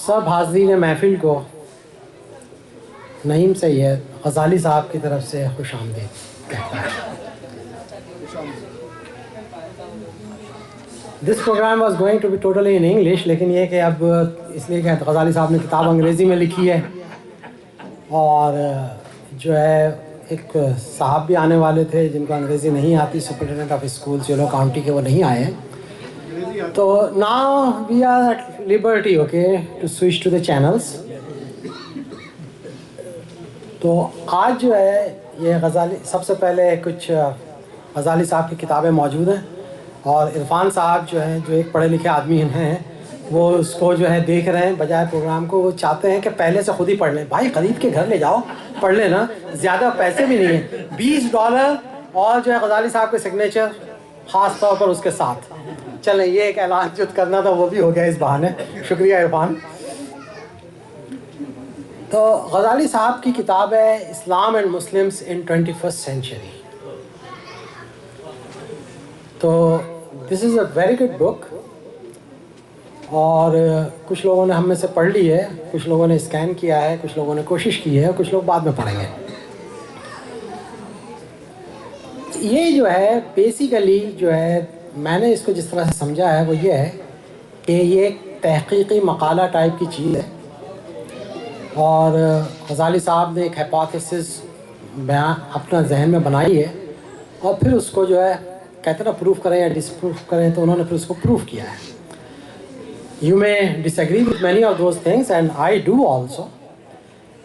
سب حاضرین محفل کو نعیم سید غزالی صاحب کی طرف سے خوش آمدید کہتا ہے. This programme was going to be totally in English, لیکن یہ کہ اب اس لیے کہ غزالی صاحب نے کتاب انگریزی میں لکھی ہے اور جو ہے ایک صاحب بھی آنے والے تھے جن کو انگریزی نہیں آتی، سپرنٹینڈنٹ آف اسکول چلو کاؤنٹی کے، وہ نہیں آئے ہیں. تو now we are at liberty okay to switch to the channels. تو آج جو ہے یہ غزالی، سب سے پہلے کچھ غزالی صاحب کی کتابیں موجود ہیں اور عرفان صاحب جو ہیں، جو ایک پڑھے لکھے آدمی ہیں، وہ اس کو جو ہے دیکھ رہے ہیں بجائے پروگرام کو. وہ چاہتے ہیں کہ پہلے سے خود ہی پڑھ لیں. بھائی خرید کے گھر لے جاؤ پڑھ لینا، زیادہ پیسے بھی نہیں ہیں، $20 اور جو ہے غزالی صاحب کے سگنیچر خاص طور پر اس کے ساتھ. چلیں یہ ایک اعلان جو کرنا تھا وہ بھی ہو گیا اس بہانے. شکریہ عرفان. تو غزالی صاحب کی کتاب ہے Islam and Muslims in 21st century. تو this is a very good book اور کچھ لوگوں نے ہم میں سے پڑھ لی ہے، کچھ لوگوں نے اسکین کیا ہے، کچھ لوگوں نے کوشش کی ہے، کچھ لوگ بعد میں پڑھیں گے. یہ جو ہے بیسیکلی جو ہے میں نے اس کو جس طرح سے سمجھا ہے وہ یہ ہے کہ یہ ایک تحقیقی مقالہ ٹائپ کی چیز ہے اور غزالی صاحب نے ایک ہیپوتھیسس اپنا ذہن میں بنائی ہے اور پھر اس کو جو ہے کہتے ہیں نا پروف کریں یا ڈس پروف کریں، تو انہوں نے پھر اس کو پروف کیا ہے. You may disagree with many of those things and I do also,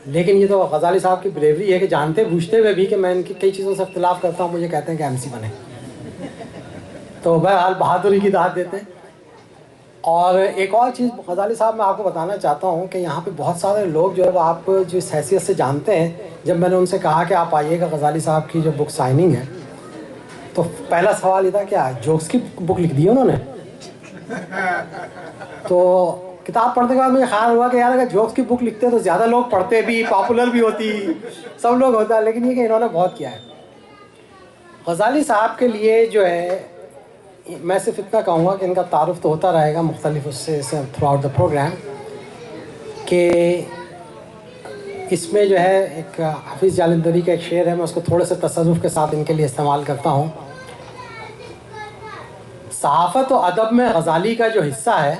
لیکن یہ تو غزالی صاحب کی بریوری ہے کہ جانتے بوجھتے ہوئے بھی کہ میں ان کی کئی چیزوں سے اختلاف کرتا ہوں، مجھے کہتے ہیں کہ ایم سی بنے. تو بہرحال بہادری کی داد دیتے ہیں. اور ایک اور چیز غزالی صاحب میں آپ کو بتانا چاہتا ہوں کہ یہاں پہ بہت سارے لوگ جو ہے وہ آپ جس حیثیت سے جانتے ہیں، جب میں نے ان سے کہا کہ آپ آئیے گا غزالی صاحب کی جو بک سائننگ ہے، تو پہلا سوال یہ تھا کیا جوکس کی بک لکھ دی انہوں نے. تو کتاب پڑھنے کے بعد مجھے خیال ہوا کہ یار اگر جوکس کی بک لکھتے تو زیادہ لوگ پڑھتے بھی، پاپولر بھی ہوتی، سب لوگ ہوتا. لیکن یہ کہ انہوں نے بہت کیا ہے. غزالی صاحب کے لیے جو ہے میں صرف اتنا کہوں گا کہ ان کا تعارف تو ہوتا رہے گا مختلف اس سے تھرو آؤٹ دا پروگرام، کہ اس میں جو ہے ایک حافظ جالندھری کا ایک شعر ہے، میں اس کو تھوڑے سے تصرف کے ساتھ ان کے لیے استعمال کرتا ہوں. صحافت و ادب میں غزالی کا جو حصہ ہے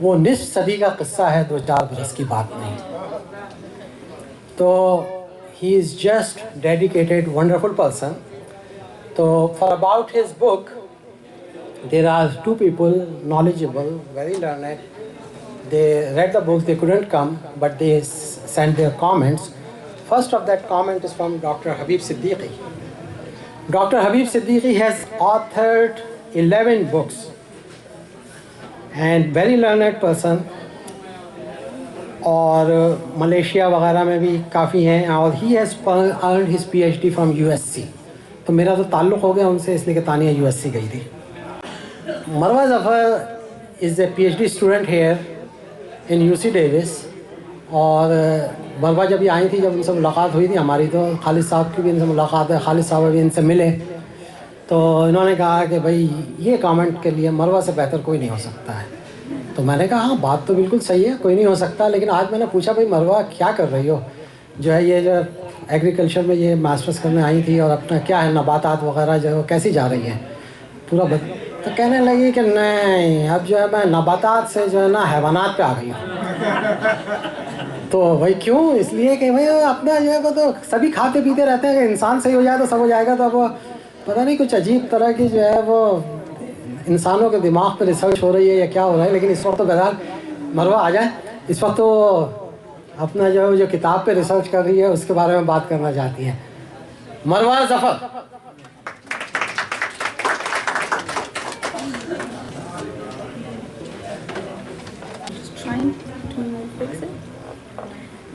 وہ نصف صدی کا قصہ ہے، 2-4 برس کی بات نہیں. تو he is just dedicated wonderful person. تو for about his book there are 2 people knowledgeable, very learned. They read the book, they couldn't come, but they sent their comments. First of that comment is from Dr. Habib Siddiqui. Dr. Habib Siddiqui has authored 11 books and very learned person, اور Malaysia وغیرہ میں بھی کافی ہیں، اور he has earned his PhD from USC. تو میرا تو تعلق ہو گیا ان سے اس لیے کہ تانیہ USC گئی تھی. Marwa Zafar is a PhD student here in UC Davis. اور مروہ جب یہ آئی تھی، جب ان سے ملاقات ہوئی تھی ہماری، تو خالد صاحب کی بھی ان سے ملاقات ہے، خالد صاحب بھی ان سے ملے. تو انہوں نے کہا کہ بھائی یہ کامنٹ کے لیے مروہ سے بہتر کوئی نہیں ہو سکتا ہے. تو میں نے کہا ہاں بات تو بالکل صحیح ہے، کوئی نہیں ہو سکتا. لیکن آج میں نے پوچھا بھائی مروہ کیا کر رہی ہو، جو ہے یہ جو ایگریکلچر میں یہ ماسٹرس کرنے آئی تھی، اور اپنا کیا ہے نباتات وغیرہ جو ہے وہ کیسی جا رہی ہیں پورا تو کہنے لگی کہ نہیں اب جو ہے میں نباتات سے جو ہے نا حیوانات پہ آ گئی ہوں. تو بھائی کیوں؟ اس لیے کہ بھائی اپنا جو ہے وہ تو سبھی کھاتے پیتے رہتے ہیں کہ انسان صحیح ہو جائے تو سب ہو جائے گا. تو اب پتہ نہیں کچھ عجیب طرح کی جو ہے وہ انسانوں کے دماغ پہ ریسرچ ہو رہی ہے یا کیا ہو رہا ہے. لیکن اس وقت تو بہرحال مروہ آ جائیں. اس وقت تو اپنا جو ہے جو کتاب پہ ریسرچ کر رہی ہے اس کے بارے میں بات کرنا چاہتی ہیں. مروہ ظفر.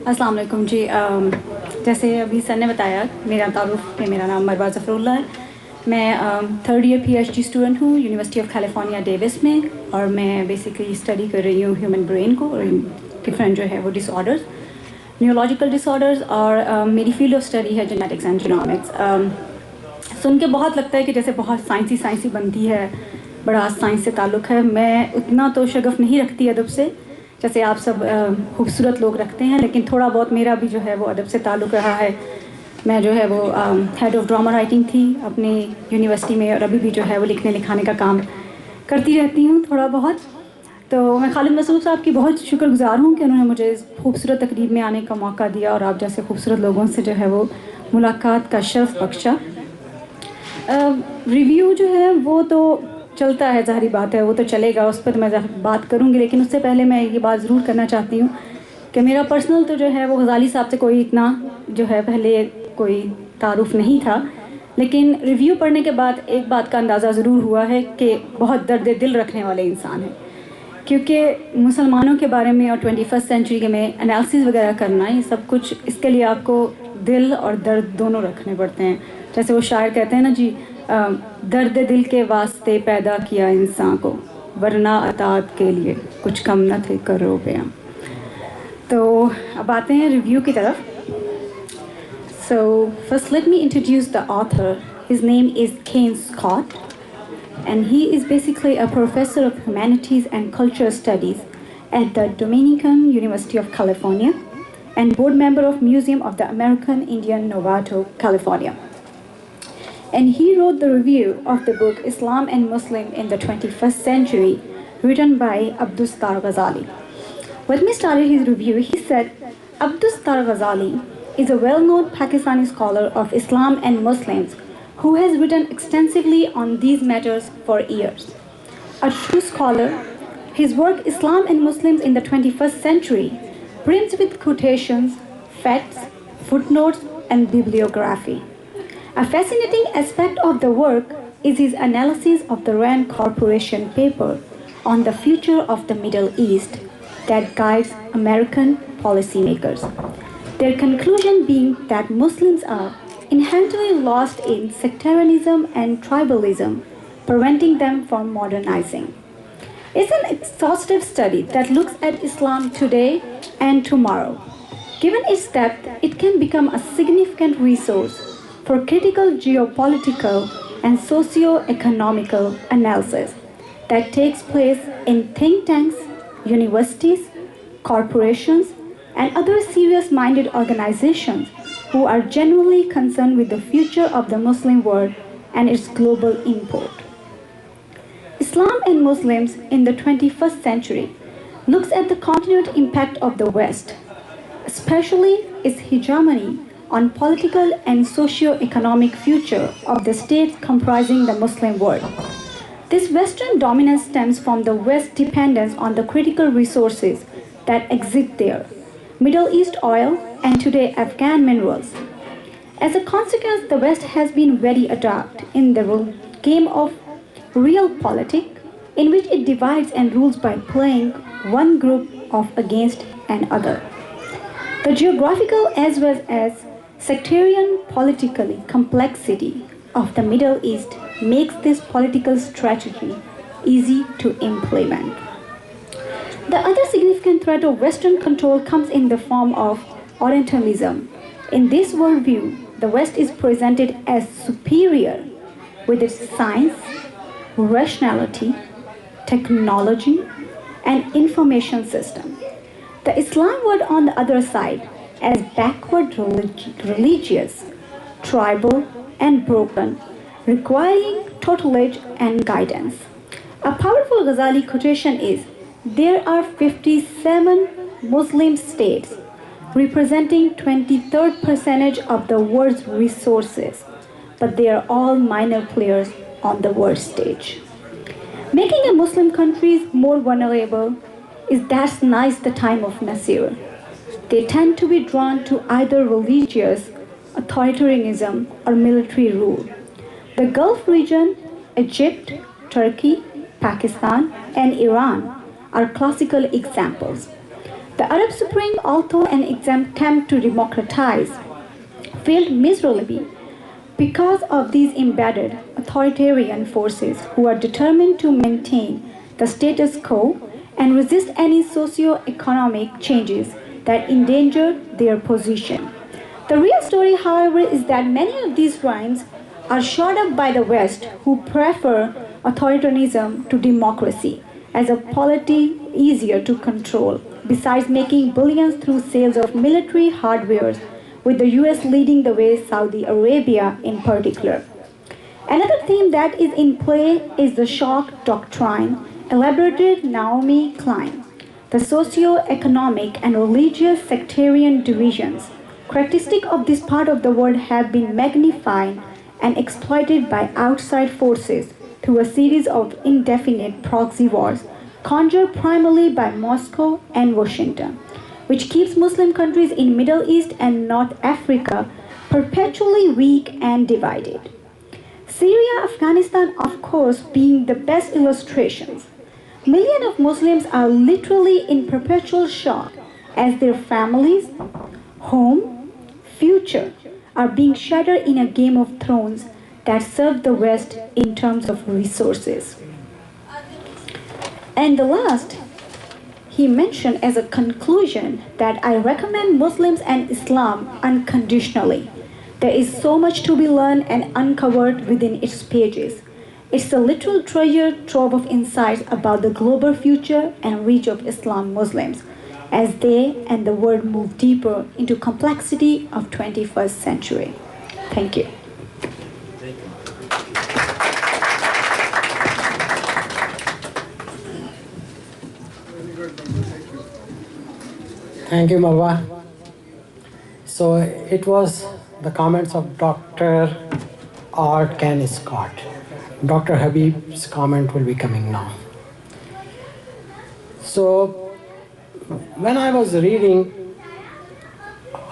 السلام علیکم. جی جیسے ابھی سر نے بتایا میرا تعارف کہ میرا نام مروہ ظفر اللہ ہے. میں 3rd ایئر PhD اسٹوڈنٹ ہوں یونیورسٹی آف کیلیفورنیا ڈیوس میں، اور میں بیسیکلی اسٹڈی کر رہی ہوں ہیومن برین کو اور ڈفرینٹ جو ہے وہ ڈس آرڈرز، نیورولوجیکل ڈس آرڈرز، اور میری فیلڈ آف اسٹڈی ہے جینیٹکس اینڈ جینومکس. سن کے بہت لگتا ہے کہ جیسے بہت سائنسی بنتی ہے، بڑا سائنس سے تعلق ہے. میں اتنا تو شغف نہیں رکھتی ادب سے، जैसे आप सब खूबसूरत लोग रखते हैं, लेकिन थोड़ा बहुत मेरा भी जो है वो अदब से ताल्लुक़ रहा है। मैं जो है वो हेड ऑफ़ ड्रामा राइटिंग थी अपनी यूनिवर्सिटी में, और अभी भी जो है वो लिखने लिखाने का काम करती रहती हूँ थोड़ा बहुत। तो मैं खालिद मसूद साहब की बहुत शुक्रगुज़ार हूँ कि उन्होंने मुझे इस खूबसूरत तकरीब में आने का मौका दिया और आप जैसे खूबसूरत लोगों से जो है वो मुलाकात का शर्फ बख्शा। रिव्यू जो है वो तो चलता है, ज़ाहिर बात है, वो तो चलेगा, उस पर मैं बात करूँगी। लेकिन उससे पहले मैं ये बात ज़रूर करना चाहती हूँ कि मेरा पर्सनल तो जो है वो गज़ाली साहब से कोई इतना जो है पहले कोई तारुफ़ नहीं था, लेकिन रिव्यू पढ़ने के बाद एक बात का अंदाज़ा ज़रूर हुआ है कि बहुत दर्द दिल रखने वाले इंसान हैं। क्योंकि मुसलमानों के बारे में और 21st सेंचुरी में एनालिसिस वगैरह करना, ये सब कुछ, इसके लिए आपको दिल और दर्द दोनों रखने पड़ते हैं। जैसे वो शायर कहते हैं ना जी, दर्द दिल के वास्ते पैदा किया इंसान को, वरना अतात के लिए कुछ कम न थे करो बयां। तो अब आते हैं रिव्यू की तरफ। So first let me introduce the author. His name is Kane Scott, and he is basically a professor of humanities and cultural studies at the Dominican University of California and board member of Museum of the American Indian Novato, California. And he wrote the review of the book Islam and Muslim in the 21st Century, written by Abdus Sattar Ghazali. When we started his review, he said, Abdus Sattar Ghazali is a well-known Pakistani scholar of Islam and Muslims who has written extensively on these matters for years. A true scholar, his work Islam and Muslims in the 21st Century brims with quotations, facts, footnotes, and bibliography. A fascinating aspect of the work is his analysis of the Rand Corporation paper on the future of the Middle East that guides American policymakers. Their conclusion being that Muslims are inherently lost in sectarianism and tribalism, preventing them from modernizing. It's an exhaustive study that looks at Islam today and tomorrow. Given its depth, it can become a significant resource for critical geopolitical and socio-economical analysis that takes place in think tanks, universities, corporations, and other serious-minded organizations who are genuinely concerned with the future of the Muslim world and its global import. Islam and Muslims in the 21st century looks at the continued impact of the West, especially its hegemony on political and socio-economic future of the states comprising the Muslim world. This Western dominance stems from the West's dependence on the critical resources that exist there, Middle East oil and today Afghan minerals. As a consequence, the West has been very adept in the game of real politics, in which it divides and rules by playing one group off against another. The geographical as well as sectarian politically complexity of the Middle East makes this political strategy easy to implement. The other significant threat of Western control comes in the form of Orientalism. In this worldview, the West is presented as superior with its science, rationality, technology, and information system. The Islam world, on the other side, as backward religious, tribal, and broken, requiring tutelage and guidance. A powerful Ghazali quotation is, there are 57 Muslim states representing 23rd percentage of the world's resources, but they are all minor players on the world stage. Making a Muslim countries more vulnerable is that's nice the time of Nasir. They tend to be drawn to either religious authoritarianism or military rule. The Gulf region, Egypt, Turkey, Pakistan, and Iran are classical examples. The Arab Spring, although an attempt to democratize, failed miserably because of these embedded authoritarian forces who are determined to maintain the status quo and resist any socio-economic changes that endanger their position. The real story, however, is that many of these regimes are shot up by the West, who prefer authoritarianism to democracy as a polity easier to control besides making billions through sales of military hardware, with the US leading the way, Saudi Arabia in particular. Another theme that is in play is the shock doctrine, elaborated Naomi Klein. The socio-economic and religious sectarian divisions, characteristic of this part of the world, have been magnified and exploited by outside forces through a series of indefinite proxy wars conjured primarily by Moscow and Washington, which keeps Muslim countries in Middle East and North Africa perpetually weak and divided. Syria, Afghanistan, of course, being the best illustrations. Millions of Muslims are literally in perpetual shock as their families, home, future are being shattered in a game of thrones that serve the West in terms of resources. And the last, he mentioned as a conclusion that I recommend Muslims and Islam unconditionally. There is so much to be learned and uncovered within its pages. It's a literal treasure trove of insights about the global future and reach of Islam Muslims as they and the world move deeper into complexity of 21st century. Thank you. Thank you, Marwa. So it was the comments of Dr. Art Kane Scott. Dr. Habib's comment will be coming now. So when I was reading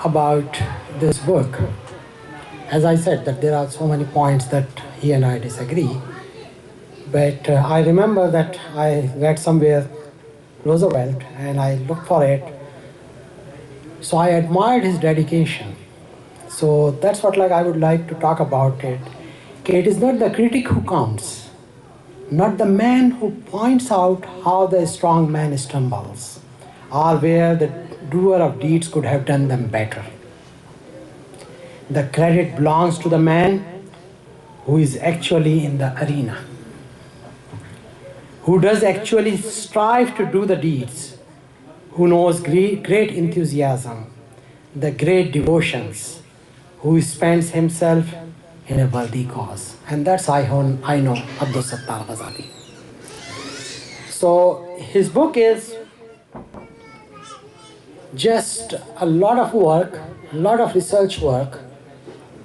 about this book, as I said that there are so many points that he and I disagree, but I remember that I read somewhere Roosevelt and I looked for it. So I admired his dedication. So that's what I would like to talk about it. Okay, it is not the critic who counts, not the man who points out how the strong man stumbles, or where the doer of deeds could have done them better. The credit belongs to the man who is actually in the arena, who does actually strive to do the deeds, who knows great enthusiasm, the great devotions, who spends himself in a worthy cause. And that's I know Abdus Sattar Ghazali. So his book is just a lot of work, a lot of research work.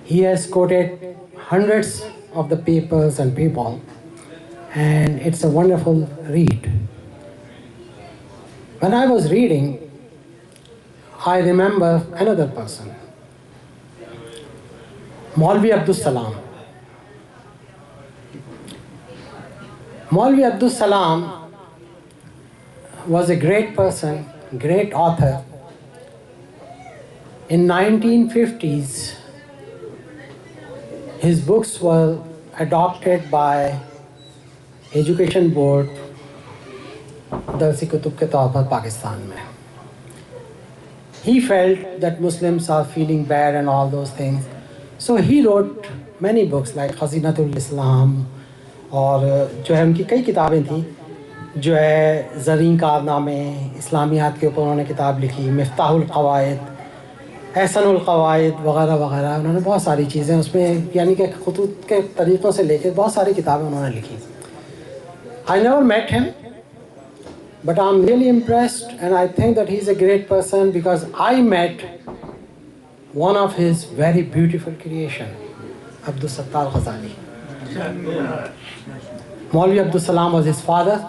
He has quoted hundreds of the papers and people, and it's a wonderful read. When I was reading, I remember another person, Maulvi Abdus Salam. Maulvi Abdus Salam was a great person, great author. In 1950s, his books were adopted by Education Board दरसी Qutub के तौर पर पाकिस्तान में. He felt that Muslims are feeling bad and all those things. So he wrote many books like Khazinatul Islam, और जो है उनकी कई किताबें थी, जो है ज़रीन कारनामे, इस्लामियात के ऊपर उन्होंने किताब लिखी, मिफ्ताहुल क़वाइद, एहसनुल क़वाइद वगैरह वगैरह. उन्होंने बहुत सारी चीज़ें उसमें यानी कि ख़ुतूत के तरीक़ों से लेकर बहुत सारी किताबें उन्होंने लिखी. I never met him, but I'm really impressed, and I think that he's a great person because I met one of his very beautiful creation, Abdus Sattar Ghazali. Maulvi Abdus Salam was his father.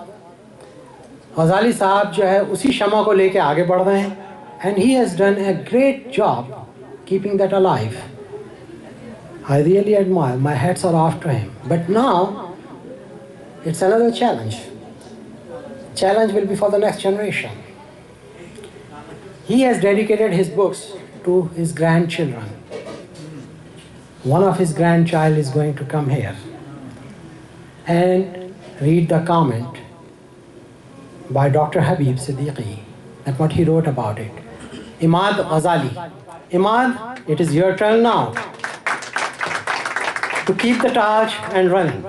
Ghazali साहब जो है उसी शमा को लेके आगे बढ़ रहे हैं, and he has done a great job keeping that alive. I really admire. My hats are off to him. But now it's another challenge. Challenge will be for the next generation. He has dedicated his books to his grandchildren. One of his grandchild is going to come here and read the comment by Dr. Habib Siddiqui, that what he wrote about it. Imaad Ghazali. Imaad, it is your turn now to keep the torch and running.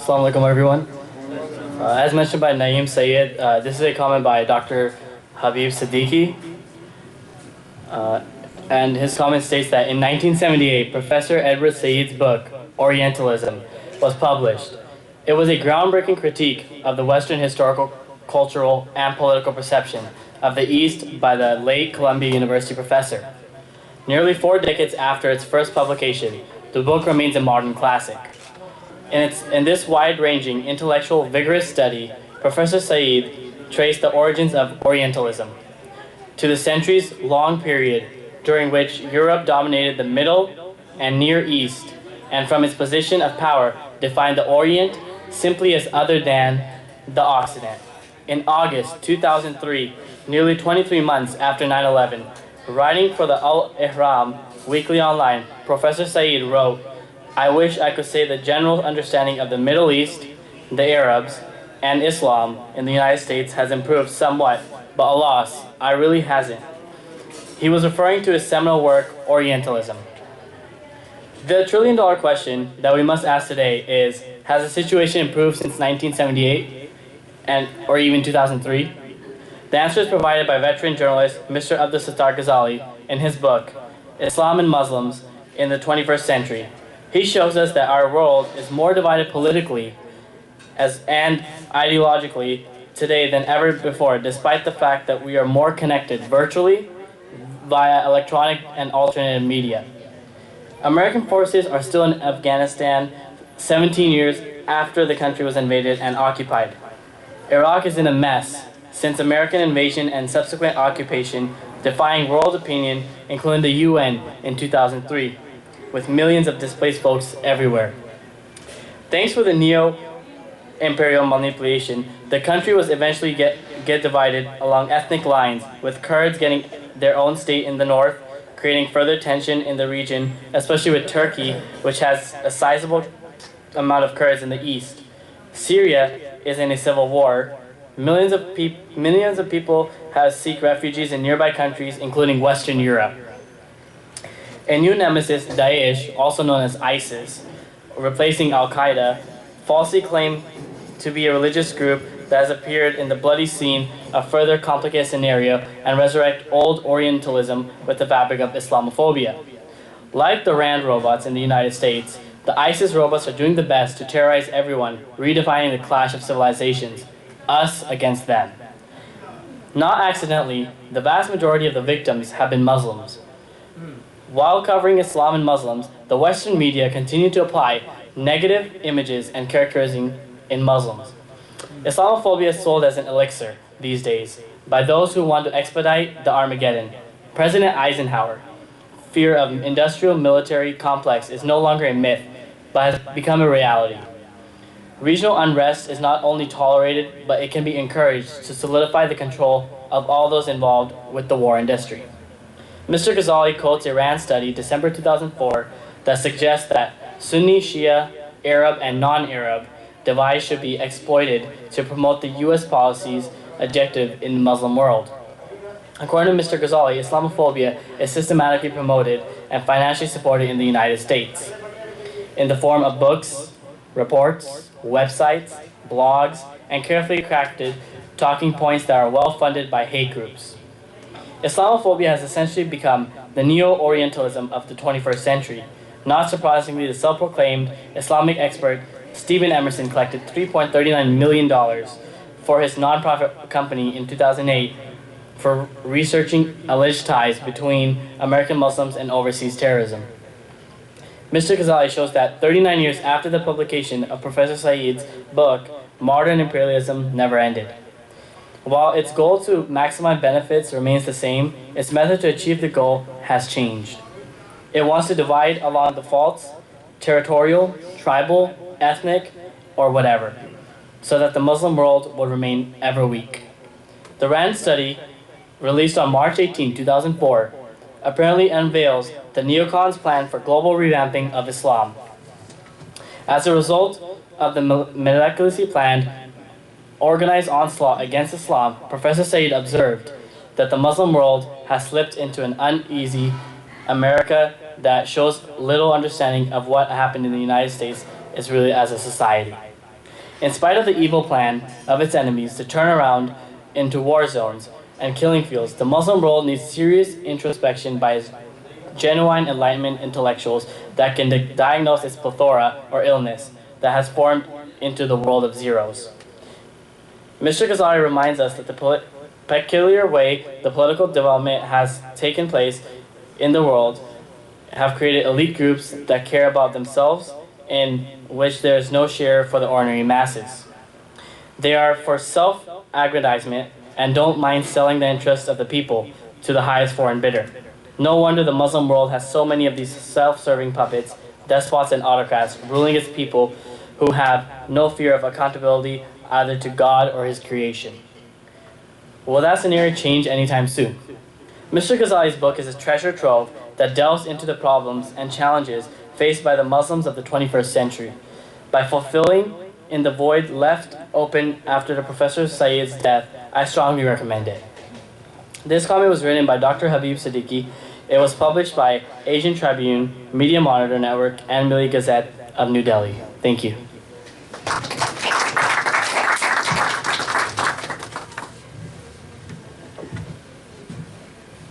Assalamu alaikum everyone. As mentioned by Naeem Syed, this is a comment by Dr. Habib Siddiqui. And his comment states that in 1978, Professor Edward Said's book, Orientalism, was published. It was a groundbreaking critique of the Western historical, cultural, and political perception of the East by the late Columbia University professor. Nearly 4 decades after its first publication, the book remains a modern classic. In this wide-ranging, intellectual, vigorous study, Professor Said traced the origins of Orientalism to the centuries-long period during which Europe dominated the Middle and Near East, and from its position of power defined the Orient simply as other than the Occident. In August 2003, nearly 23 months after 9/11, writing for the Al-Ihram Weekly Online, Professor Said wrote, "I wish I could say the general understanding of the Middle East, the Arabs, and Islam in the United States has improved somewhat, but alas, I really hasn't." He was referring to his seminal work, Orientalism. The trillion-dollar question that we must ask today is, has the situation improved since 1978 or even 2003? The answer is provided by veteran journalist Mr. Abdus Sattar Ghazali in his book, Islam and Muslims in the 21st Century. He shows us that our world is more divided politically and ideologically today than ever before, despite the fact that we are more connected virtually via electronic and alternative media. American forces are still in Afghanistan 17 years after the country was invaded and occupied. Iraq is in a mess since American invasion and subsequent occupation, defying world opinion, including the UN in 2003. With millions of displaced folks everywhere. Thanks for the neo-imperial manipulation, the country was eventually get divided along ethnic lines, with Kurds getting their own state in the north, creating further tension in the region, especially with Turkey, which has a sizable amount of Kurds in the east. Syria is in a civil war. Millions of people have seek refugees in nearby countries, including Western Europe. A new nemesis, Daesh, also known as ISIS, replacing Al-Qaeda, falsely claimed to be a religious group that has appeared in the bloody scene, a further complicated scenario, and resurrect old Orientalism with the fabric of Islamophobia. Like the RAND robots in the United States, the ISIS robots are doing the best to terrorize everyone, redefining the clash of civilizations, us against them. Not accidentally, the vast majority of the victims have been Muslims. While covering Islam and Muslims, the Western media continue to apply negative images and characterizing in Muslims. Islamophobia is sold as an elixir these days by those who want to expedite the Armageddon. President Eisenhower, fear of industrial military complex is no longer a myth, but has become a reality. Regional unrest is not only tolerated, but it can be encouraged to solidify the control of all those involved with the war industry. Mr. Ghazali quotes a RAND study, December 2004, that suggests that Sunni, Shia, Arab, and non-Arab divides should be exploited to promote the U.S. policy's objective in the Muslim world. According to Mr. Ghazali, Islamophobia is systematically promoted and financially supported in the United States in the form of books, reports, websites, blogs, and carefully crafted talking points that are well funded by hate groups. Islamophobia has essentially become the neo-Orientalism of the 21st century. Not surprisingly, the self-proclaimed Islamic expert Stephen Emerson collected $3.39 million for his nonprofit company in 2008 for researching alleged ties between American Muslims and overseas terrorism. Mr. Ghazali shows that 39 years after the publication of Professor Said's book, Modern Imperialism Never Ended. While its goal to maximize benefits remains the same, its method to achieve the goal has changed. It wants to divide along defaults, territorial, tribal, ethnic, or whatever, so that the Muslim world will remain ever weak. The RAND study, released on March 18, 2004, apparently unveils the neocons' plan for global revamping of Islam. As a result of the meticulously planned organized onslaught against Islam, Professor Said observed that the Muslim world has slipped into an uneasy America that shows little understanding of what happened in the United States is really as a society. In spite of the evil plan of its enemies to turn around into war zones and killing fields, the Muslim world needs serious introspection by its genuine Enlightenment intellectuals that can diagnose its plethora or illness that has formed into the world of zeros. Mr. Ghazali reminds us that the peculiar way the political development has taken place in the world have created elite groups that care about themselves, in which there is no share for the ordinary masses. They are for self-aggrandizement and don't mind selling the interests of the people to the highest foreign bidder. No wonder the Muslim world has so many of these self-serving puppets, despots and autocrats ruling its people who have no fear of accountability either to God or his creation. Will that scenario change anytime soon? Mr. Ghazali's book is a treasure trove that delves into the problems and challenges faced by the Muslims of the 21st century. By fulfilling in the void left open after the Professor Syed's death, I strongly recommend it. This comment was written by Dr. Habib Siddiqui. It was published by Asian Tribune, Media Monitor Network, and Milli Gazette of New Delhi. Thank you.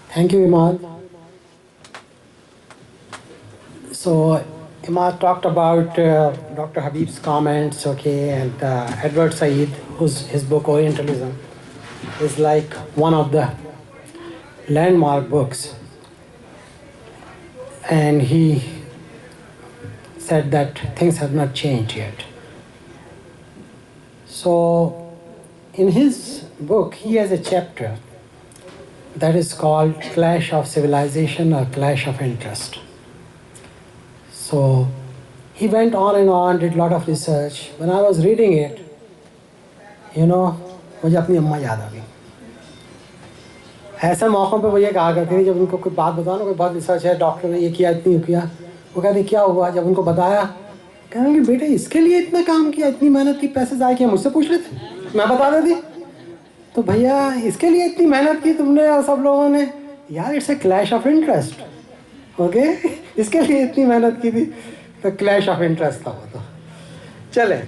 Thank you, Imaad. So, Imaad talked about Dr. Habib's comments, okay, and Edward Said, his book Orientalism is like one of the landmark books. And he said that things have not changed yet. So, in his book, he has a chapter that is called Clash of Civilization or Clash of Interest. So he went on and on, did a lot of research. When I was reading it, मुझे अपनी अम्मा याद आ गई. ऐसे मौक़ों पे वो ये कहा करती थी, जब उनको कोई बात बताओ ना, कोई बहुत रिसर्च है, डॉक्टर ने ये किया, इतनी किया, वो कहते क्या हुआ. जब उनको बताया, कहने कि बेटे इसके लिए इतना काम किया, इतनी मेहनत की, पैसे ज़ाया किया, मुझसे पूछ लेते, मैं बता देती. तो भैया इसके लिए इतनी मेहनत की तुमने और सब लोगों ने, यार it's a clash of interest. Okay, इसके लिए इतनी मेहनत की थी, तो क्लैश ऑफ इंटरेस्ट था वो. तो चले.